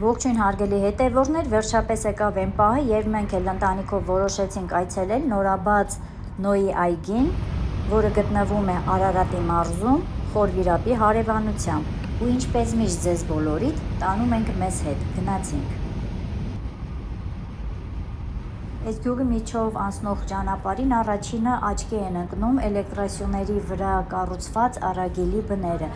Ողջույն հարգելի հետևորդներ, վերջապես եկավ այն պահը, երբ մենք էլ ընտանիքով որոշեցինք այցելել նորաբաց Նոյի այգին, որը գտնվում է Արարատի մարզում, Խորվիրապի հարևանությամբ։ Ու ինչպես միշտ ձեզ բոլորիդ տանում ենք մեզ հետ, գնացինք։ Այս գյուղի միջով անցնող ճանապարհին առաջինը աչքի են ընկնում էլեկտրասյուների վրա կառուցված առագիլի բները։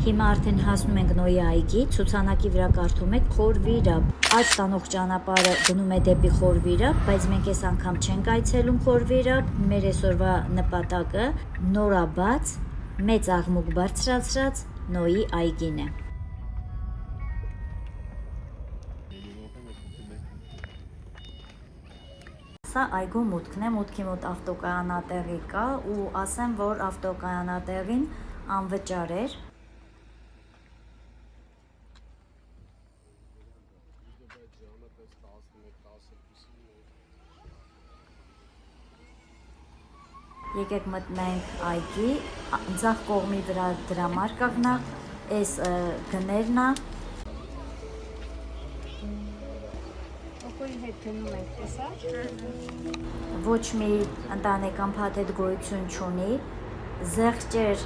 Հիմա արդեն հասնում ենք Նոյի այգի, ցուցանակի վրա կարդում եք Խորվիրապ։ Աջ տանող ճանապարհը գնում է դեպի Խորվիրապ, բայց մենք այս անգամ չենք այցելում Խորվիրապ։ Մեր այսօրվա նպատակը նորաբաց, մեծ աղմուկ բարձրացրած Նոյի այգին է։ Սա այգու մուտքն է, մուտքի մոտ ավտոկայանատեղի կա ու ասեմ, որ ավտոկայանատեղին անվճար էր։ Եկեք մտնենք այգի, ձախ կողմի վրա դրամարկղն է, այս գներն է։ Ոչ մի ընտանեկան փաթեթ գոյություն չունի, զեղչեր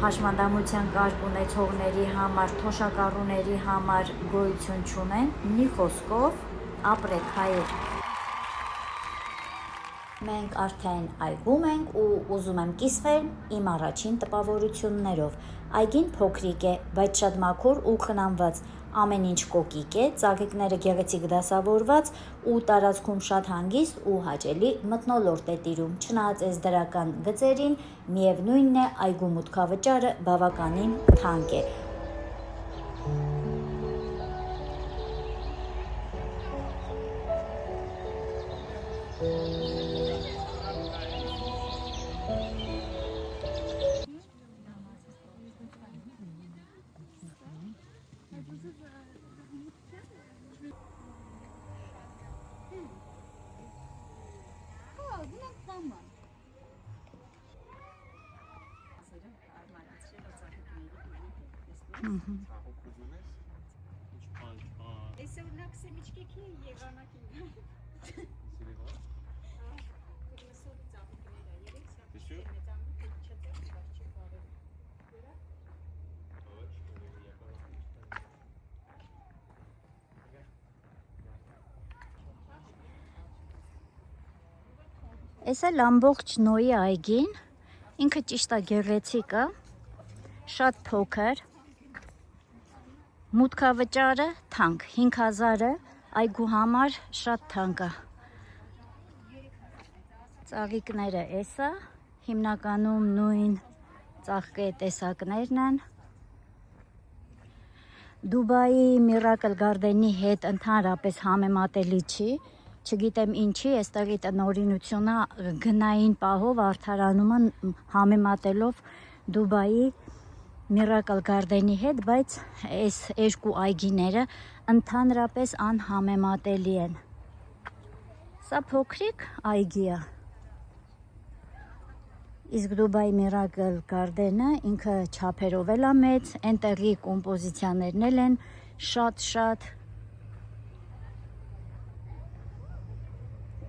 հաշմանդամության կարգ ունեցողների համար, թոշակառուների համար գոյություն չունեն, մի խոսքով ապրեք հայեր։ Մենք արդեն այգում ենք ու ուզում եմ կիսվել իմ առաջին տպավորություններով։ Այգին փոքրիկ է, բայց շատ մաքուր ու խնամված, ամեն ինչ կոկիկ է, ծաղիկները գեղեցիկ դասավորված ու տարածքում շատ հանգիստ ու հաճելի մթնոլորտ է տիրում։ Չնայած այս դրական գծերին, միևնույնն է այգու մուտքավճարը բավականին թանկ է։ Այս էլ ամբողջ Նոյի այգին, ինքը ճիշտ է գեղեցիկ է, շատ փոքր, մուտքավճարը թանկ, 5000-ը այգու համար շատ թանկ է։ Ծաղիկները էս է, հիմնականում նույն ծաղկե տեսակներն են։ Դուբայի Miracle Garden-ի հետ ընդհանրապես համեմատելի չի, չգիտեմ ինչի, այստեղի տնօրինությունը գնային պահով արդարանում են համեմատելով Դուբայի Miracle Garden-ի հետ, բայց այս երկու այգիները ընդհանրապես անհամեմատելի են։ Սա փոքրիկ այգի է։ Իսկ Դուբայի Miracle Garden-ը ինքը չափերով էլ է մեծ, այնտեղի կոմպոզիցիաներն էլ են շատ։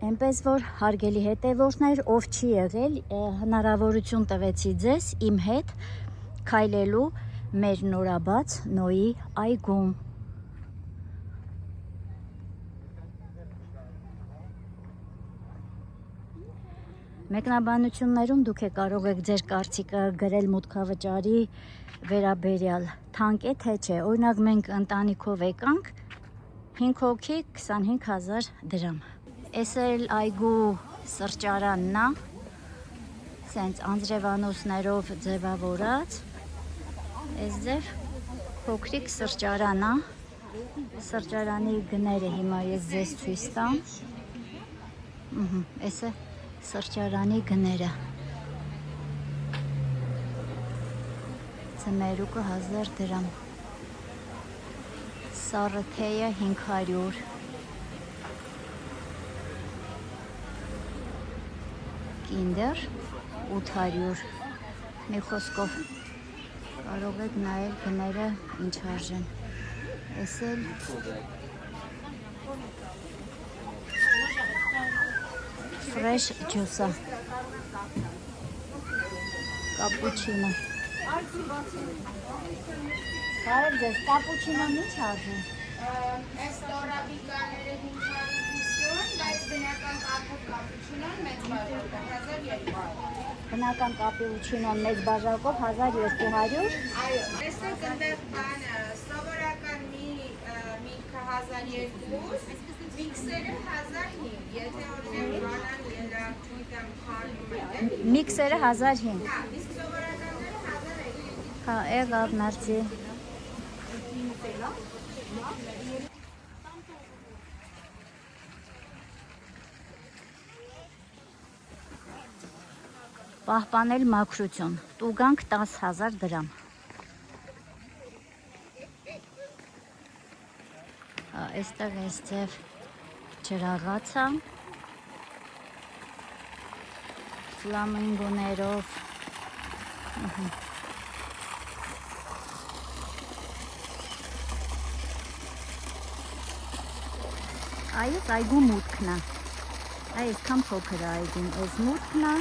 Այնպես որ հարգելի հետևորդներ, ով չի եղել, հնարավորություն տվեցի ձեզ իմ հետ քայլելու մեր նորաբաց Նոյի այգում։ Մեկնաբանություններում դուք կարող եք ձեր կարծիքը գրել մուտքավճարի վերաբերյալ, թանկ է թե չէ։ Օրինակ մենք ընտանիքով եկանք, 5 հոգի 25000 դրամ։ Էս էլ այգու սրճարանն է, սենց անձրևանոցներով ձևավորած, այս ձև փոքրիկ սրճարան է, սրճարանի գները հիմա ես ձեզ ցույց տամ, էս է սրճարանի գները, ձմերուկը 1000 դրամ, սառը թեյը 500, Kinder 800, Մի խոսքով կարող եք նայել գները ինչ արժեն։ Էս էլ fresh juice-ը, կապուչինո։ Բարև ձեզ, կապուչինոն ինչ արժեն։ Այս տորաբիկաները 550, բայց բնական կապուչինոն մեծ բաժակով 1200։ Բնական կապուչինոն մեծ բաժակով 1200։ Այո, տեսեք այնտեղ բանը, սովորական միկը 1200, միքսերը 1005, եթե օրինակ բանան ելակ չունտեմ քարնում եք։ Միքսերը 1005։ Հա, իսկ սովորականները 1200։ Հա, եղավ, մերսի։ Պահպանել մաքրություն, տուգանք 10,000 դրամ։ Այստեղ այս ձև ջրաղացա, ֆլամինգոներով, այս այգու մուտքն է, այսքան փոքր է այգին, այս մուտքն է,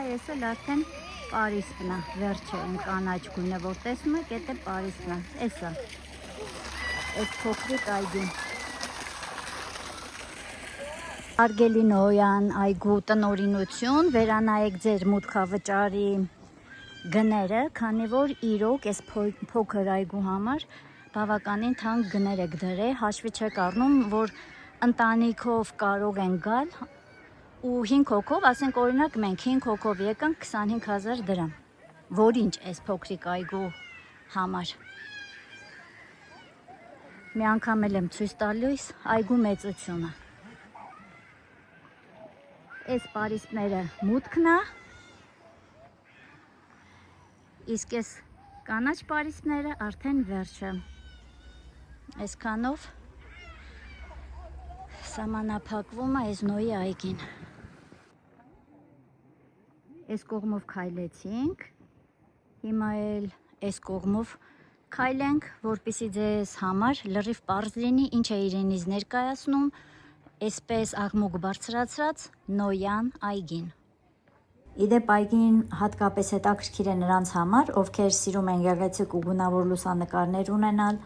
այս էլ արդեն Պարիսպն է, վերջը այն կանաչ գույնը, որ տեսնում եք, էդ է Պարիսպն է, էսը, այս փոքրիկ այգին։ Արգելինոյան այգու տնօրինություն, վերանայեք ձեր մուտքավճարի գները, քանի որ իրոք այս փոքր այգու համար բավականին թանկ գներ եք դրել, հաշվի չեք առնում, որ ընտանիքով կարող են գալ ու 5 հոգով, ասենք օրինակ մենք 5 հոգով եկանք 25,000 դրամ, որ ինչ այս փոքրիկ այգու համար։ Մի անգամ էլ եմ ցույց տալիս այգու մեծությունը։ Այս պարիսպները մուտքն է, իսկ այս կանաչ պարիսպները արդեն վերջը։ Այսքանով սահմանափակվում է այս նոյի այգին։ Այս կողմով քայլեցինք, հիմա էլ այս կողմով քայլենք, որպեսզի ձեզ համար լրիվ պարզ լինի ինչ է իրենից ներկայացնում այսպես աղմուկ բարձրացրած Նոյան այգին։ Իդեպ այգին հատկապես հետաքրքիր է նրանց համար, ովքեր սիրում են գեղեցիկ ու գունավոր լուսանկարներ ունենալ։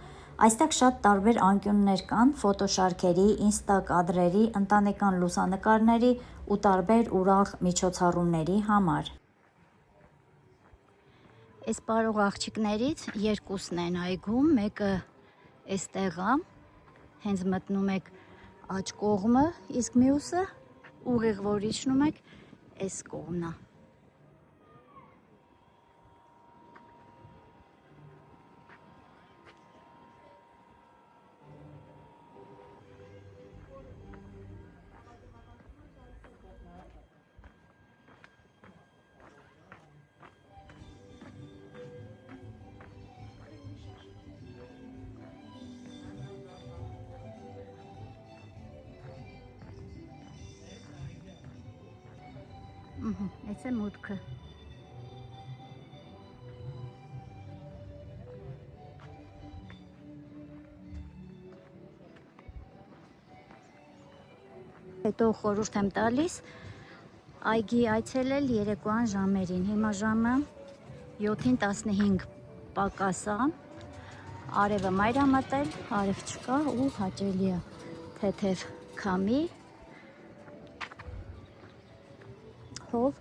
Այստեղ շատ տարբեր անկյուններ կան ֆոտոշարքերի, ինստա կադրերի, ընտանեկան լուսանկարների ու տարբեր ուրախ միջոցառումների համար։ Այս պարող աղջիկներից երկուսն են այգում, մեկը էստեղ է, հենց մտնում եք աջ կողմը, իսկ մյուսը ուղիղ որ իջնում եք, այս կողմն է։ Այս է մուտքը։ Հետո խորհուրդ եմ տալիս այգի այցելել երեկոյան ժամերին։ Հիմա ժամը 7:15 պակաս է, արևը մայր է մտել, արև չկա ու հաճելի է թեթև քամի, հով,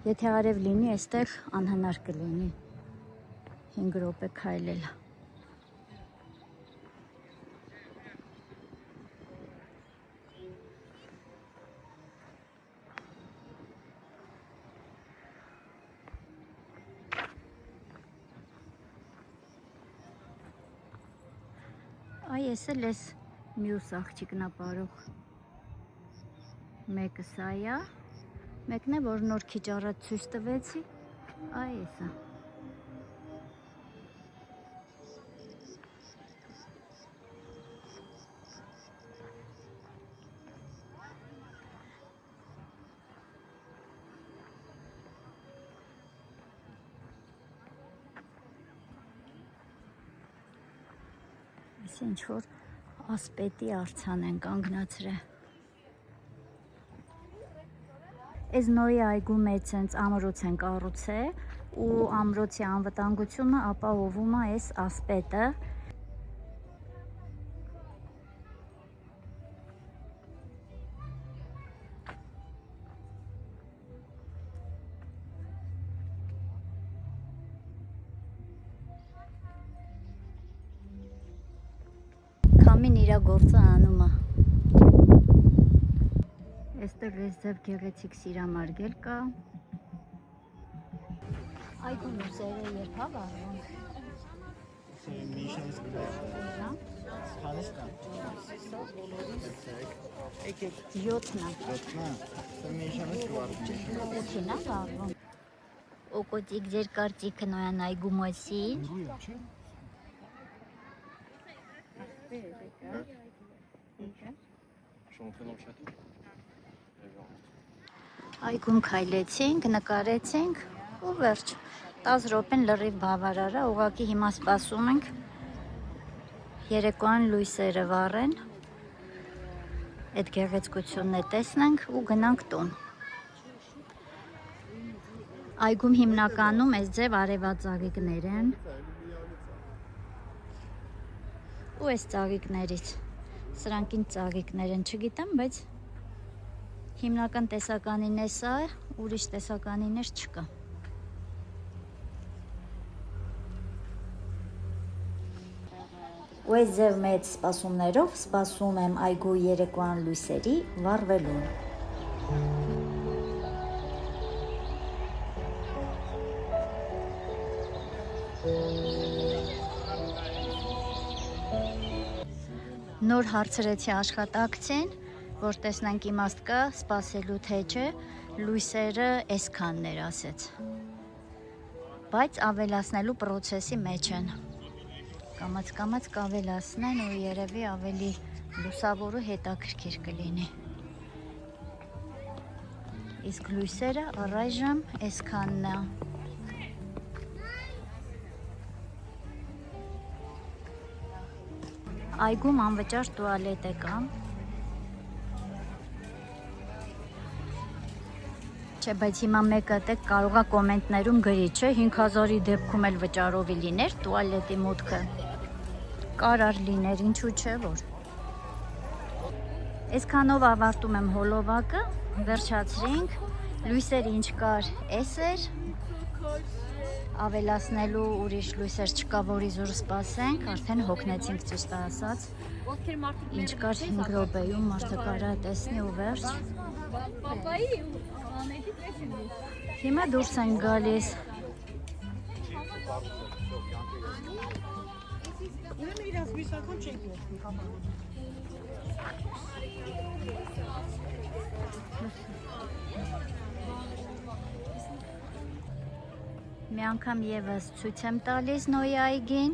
եթե արև լինի, այստեղ անհնար կլինի 5 րոպե քայլել։ Այ ես էլ ես մյուս աղջիկն է պարող, մեկը սա է, մեկն է, որ նոր քիչ առաջ ցույց տվեցի, այ էսա։ Այս ինչ որ ասպետի արձան են կանգնացրել։ Այս նոյի այգու մեջ ցենց ամրոց են կառուցել ու ամրոցի անվտանգությունը ապահովում է այս ասպետը։ Քամին իր գործը անում է։ Այստեղ այս ձև գեղեցիկ սիրամարգել կա։ Այգու լուսերը երբ է վառվում։ Միշանս գլխը։ Սպանստան։ Եկեք 7-ն է։ դոտնա։ Սա միշանս գլխը։ 8-ին է վառվում։ Օկոտիկ ձեր կարծիքը նոյան այգու մասին։ Այգում քայլեցինք, նկարեցինք ու վերջ։ 10 րոպեն լրիվ բավարար է, ուղղակի հիմա սպասում ենք երեկոյան լույսերը վառեն, այդ գեղեցկությունն է տեսնենք ու գնանք տուն։ Այգում հիմնականում այս ձև արևած ծաղիկներ են ու այս ծաղիկներից, սրանք ինչ ծաղիկներ են չգիտեմ, բայց հիմնական տեսականին է սա, ուրիշ տեսականիներ չկա։ Ու այս ձև մեծ սպասումներով սպասում եմ այգու երեկոյան լույսերի վառվելուն։ Նոր հարցրեցի աշխատակցին, որ տեսնենք իմաստ կա սպասելու թե չէ, լույսերը այսքաններ ասեց, բայց ավելացնելու պրոցեսի մեջ են, կամաց կավելացնեն ու երևի ավելի լուսավոր ու հետաքրքիր կլինի, իսկ լույսերը առայժմ այսքանն է։ Այգում անվճար տուալետ է կա։ Չէ, բայց հիմա մեկը տեք կարող է կոմենտներում գրի, չէ, 5000-ի դեպքում էլ վճարովի լիներ տուալետի մուտքը։ Կարար լիներ, ինչու չէ որ։ Այսքանով ավարտում եմ հոլովակը, վերջացրինք, լույսերը ինչ կար, էս էր, ավելացնելու ուրիշ լույսեր չկա, որի զուր սպասենք, արդեն հոգնեցինք ճիշտ ասած, ինչ կար 5 րոպեում մարդը կարա տեսնի ու վերջ։ Հիմա դուրս ենք գալիս։ Մի անգամ եւս ցույց եմ տալիս նոյի այգին։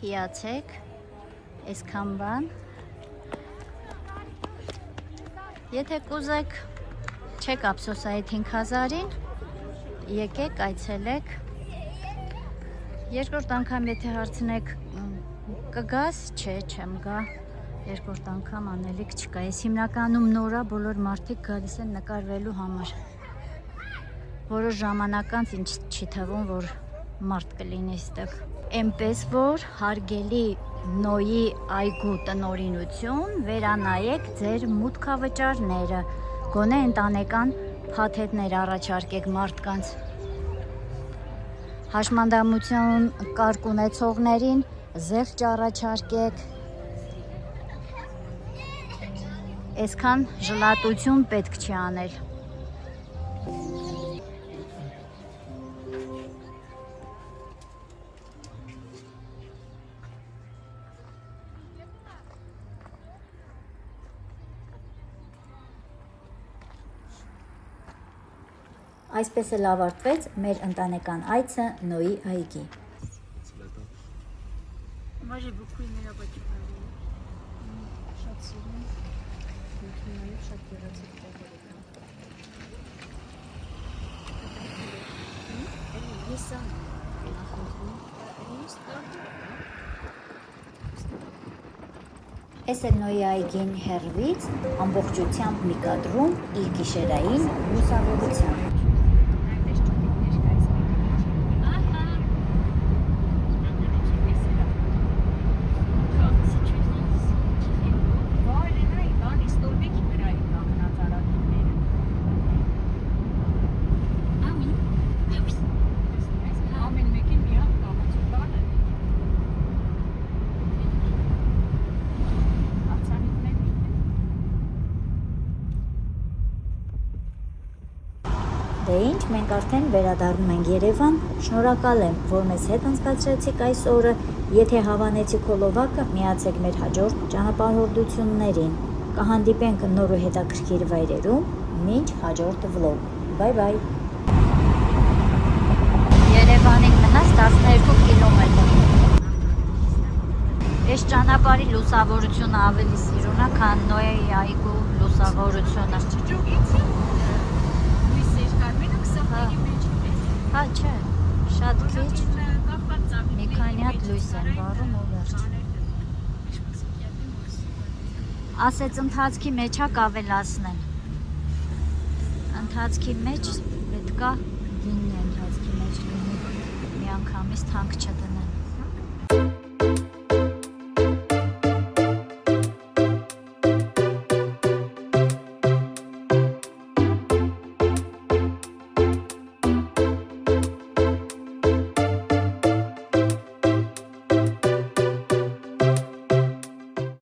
Հիացեք, այսքան բան։ Եթե կուզեք, չեք ափսոս այդ 5000-ին, եկեք, այցելեք։ Երկրորդ անգամ եթե հարցնեք կգաս, չէ, չեմ գա։ Երկրորդ անգամ անելիք չկա։ Ես հիմնականում նորա բոլոր մարդիկ գալիս են նկարվելու համար։ Որոշ ժամանակ անց ինչ չի թվում, որ մարդ կլինի այստեղ։ Էնպես որ հարգելի նոյի այգու տնօրինություն, վերանայեք ձեր մուտքավճարները, գոնե ընտանեկան փաթեթներ առաջարկեք մարդկանց։ Հաշմանդամություն կարգ ունեցողներին զեղչ առաջարկեք։ Այսքան ժլատություն պետք չի անել։ Այսպես էլ ավարտվեց մեր ընտանեկան այցը նոյի այգի։ Էս է Նոյի այգին հեռվից ամբողջությամբ մի կադրում իր գիշերային լուսավորությամբ։ Դե ինչ, մենք արդեն վերադառնում ենք Երևան։ Շնորհակալ եմ, որ մեզ հետ անցկացրեցիք այս օրը։ Եթե հավանեցիք հոլովակը, միացեք մեր հաջորդ ճանապարհորդություններին։ Կհանդիպենք նոր ու հետաքրքիր վայրերում, մինչ հաջորդ վլոգ։ Բայ բայ։ Երևանին մնաց 12 կիլոմետր։ Այս ճանապարհի լուսավորությունը ավելի սիրուն է, քան Նոյի այգու լուսավորությունը։ Հա, չէ, շատ քիչ, մի քանի հատ լույս են վառում ու վերջ։ Ասեց ընթացքի մեջ հա կավելացնեն։ Ընթացքի մեջ պետք է գինի ընթացքի մեջ լինի, մի անգամից թանկ չդնեն։